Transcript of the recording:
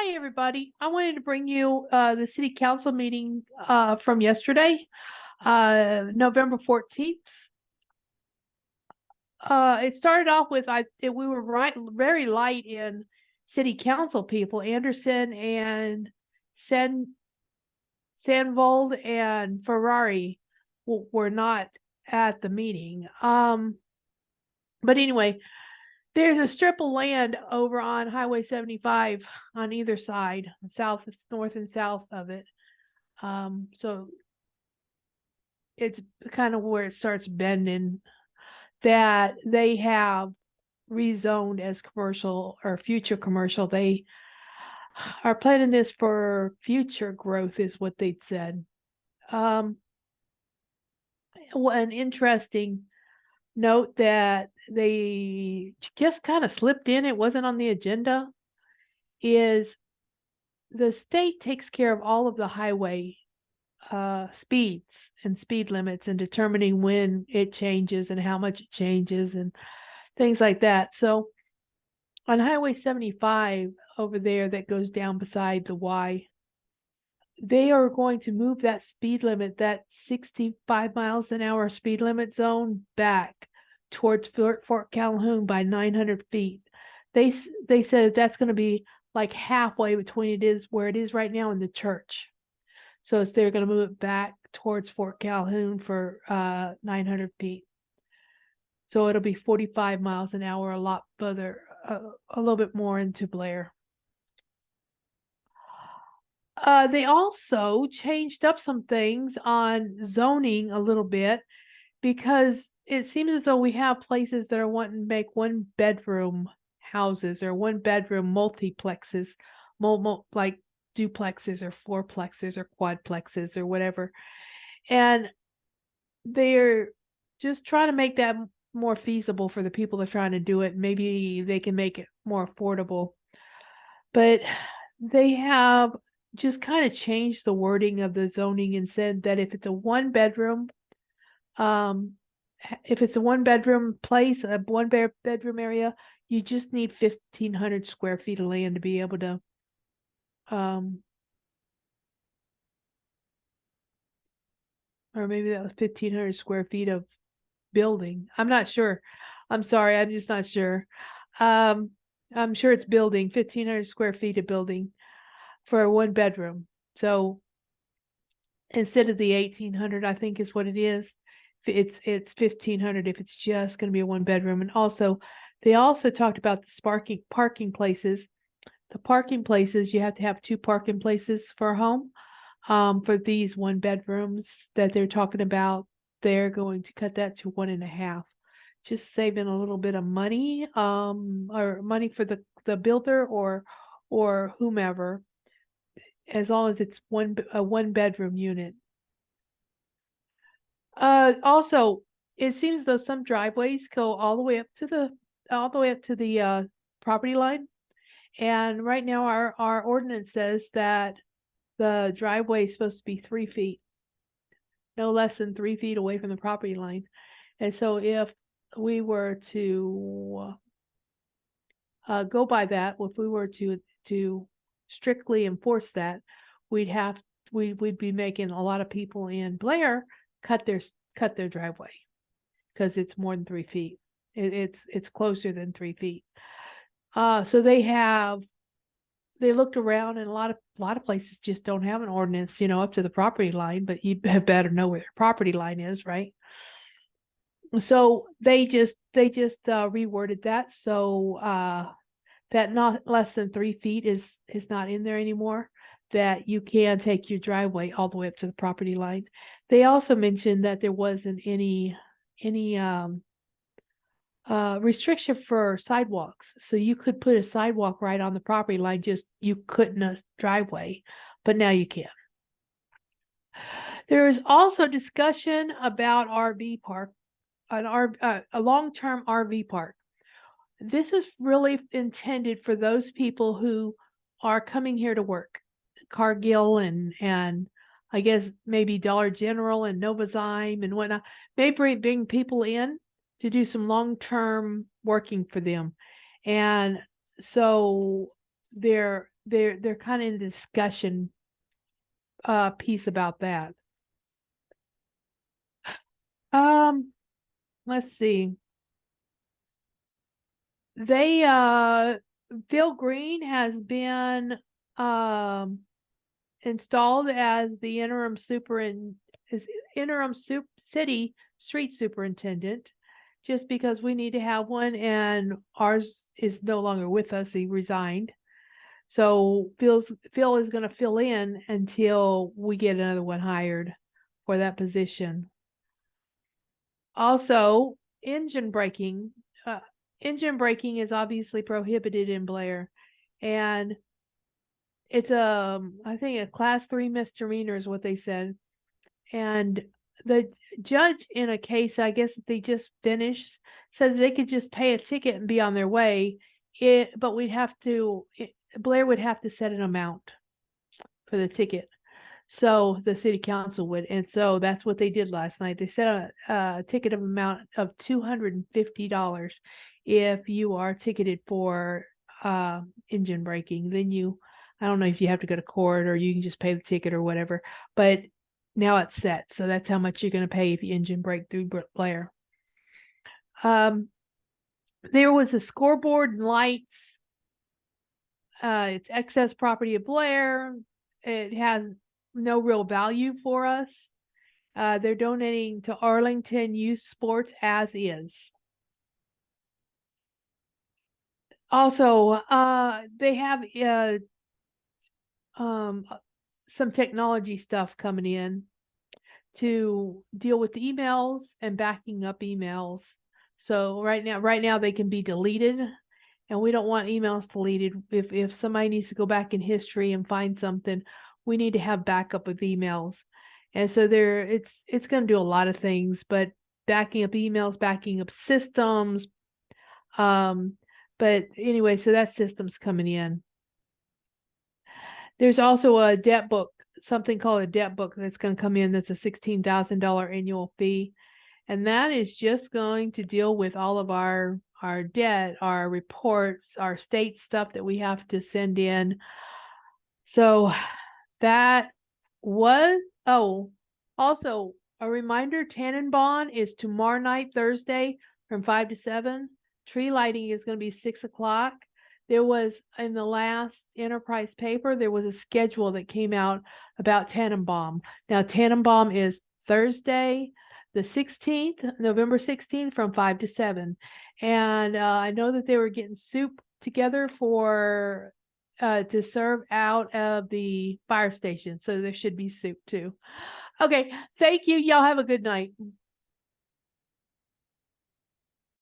Hi, everybody. I wanted to bring you the city council meeting from yesterday, November 14th. It started off with we were very light in city council people. Anderson and San Sandvold and Ferrari were not at the meeting. But anyway, there's a strip of land over on Highway 75 on either side, south, north, and south of it. So it's kind of where it starts bending, that they have rezoned as commercial or future commercial. They are planning this for future growth, is what they'd said. An interesting note that they just kind of slipped in, it wasn't on the agenda, is the state takes care of all of the highway speeds and speed limits and determining when it changes and how much it changes and things like that. So on Highway 75 over there that goes down beside the Y, they are going to move that speed limit, that 65 miles an hour speed limit zone, back towards Fort Calhoun by 900 feet. They said that's going to be like halfway between where it is right now and the church. So they're going to move it back towards Fort Calhoun for 900 feet. So it'll be 45 miles an hour, a lot further, a little bit more into Blair. They also changed up some things on zoning a little bit, because it seems as though we have places that are wanting to make 1-bedroom houses or 1-bedroom multiplexes, like duplexes or fourplexes or quadplexes or whatever. And they're just trying to make that more feasible for the people that are trying to do it. Maybe they can make it more affordable. But they have just kind of changed the wording of the zoning and said that if it's a 1-bedroom, if it's a 1-bedroom place, a 1-bedroom area, you just need 1,500 square feet of land to be able to or maybe that was 1,500 square feet of building. I'm not sure. I'm sorry, I'm just not sure. I'm sure it's building, 1,500 square feet of building for a 1-bedroom. So instead of the 1,800, I think is what it is. It's 1,500 if it's just going to be a 1-bedroom. And also, they also talked about the parking places. The parking places, you have to have 2 parking places for a home. For these 1-bedrooms that they're talking about, they're going to cut that to 1.5, just saving a little bit of money, or money for the builder or whomever, as long as it's a 1-bedroom unit. Also, it seems though some driveways go all the way up to the property line, and right now our ordinance says that the driveway is supposed to be 3 feet, no less than 3 feet away from the property line. And so if we were to go by that, if we were to strictly enforce that, we'd be making a lot of people in Blair cut their driveway, because it's more than 3 feet. It's closer than 3 feet. So they looked around, and a lot of places just don't have an ordinance, up to the property line, but you better know where their property line is, right? So they just reworded that, so that not less than 3 feet is not in there anymore, that you can take your driveway all the way up to the property line. They also mentioned that there wasn't any restriction for sidewalks. So you could put a sidewalk right on the property line, just you couldn't a driveway, but now you can. There is also discussion about RV park, a long-term RV park. This is really intended for those people who are coming here to work, Cargill and I guess maybe Dollar General and Novozyme and whatnot. They bring people in to do some long-term working for them. And so they're they're kind of in the discussion piece about that. Let's see. They Phil Green has been installed as the interim city street superintendent, just because we need to have one, and ours is no longer with us. He resigned. So Phil is going to fill in until we get another one hired for that position. Also, engine braking. Engine braking is obviously prohibited in Blair, and it's I think a class 3 misdemeanor is what they said. And the judge in a case, I guess that they just finished, said they could just pay a ticket and be on their way. But Blair would have to set an amount for the ticket. So the city council would, and so that's what they did last night. They set a ticket of amount of $250 if you are ticketed for engine braking. Then I don't know if you have to go to court or you can just pay the ticket or whatever, but now it's set. So that's how much you're going to pay if you engine brake through Blair. There was a scoreboard and lights. It's excess property of Blair. It has no real value for us. They're donating to Arlington Youth Sports as is. Also, they have some technology stuff coming in to deal with the emails and backing up emails. So right now they can be deleted, and we don't want emails deleted. If somebody needs to go back in history and find something, we need to have backup of emails. And so it's going to do a lot of things, but backing up emails, backing up systems. But anyway, so that system's coming in. There's also a debt book, something called a debt book that's going to come in. That's a $16,000 annual fee. And that is just going to deal with all of our debt, our reports, our state stuff that we have to send in. So that was, also a reminder, Tannenbaum is tomorrow night, Thursday, from 5 to 7. Tree lighting is going to be 6 o'clock. There was, in the last Enterprise paper, there was a schedule that came out about Tannenbaum. Now, Tannenbaum is Thursday, the 16th, November 16th, from 5 to 7. And I know that they were getting soup together for to serve out of the fire station. So there should be soup too. Okay, thank you. Y'all have a good night.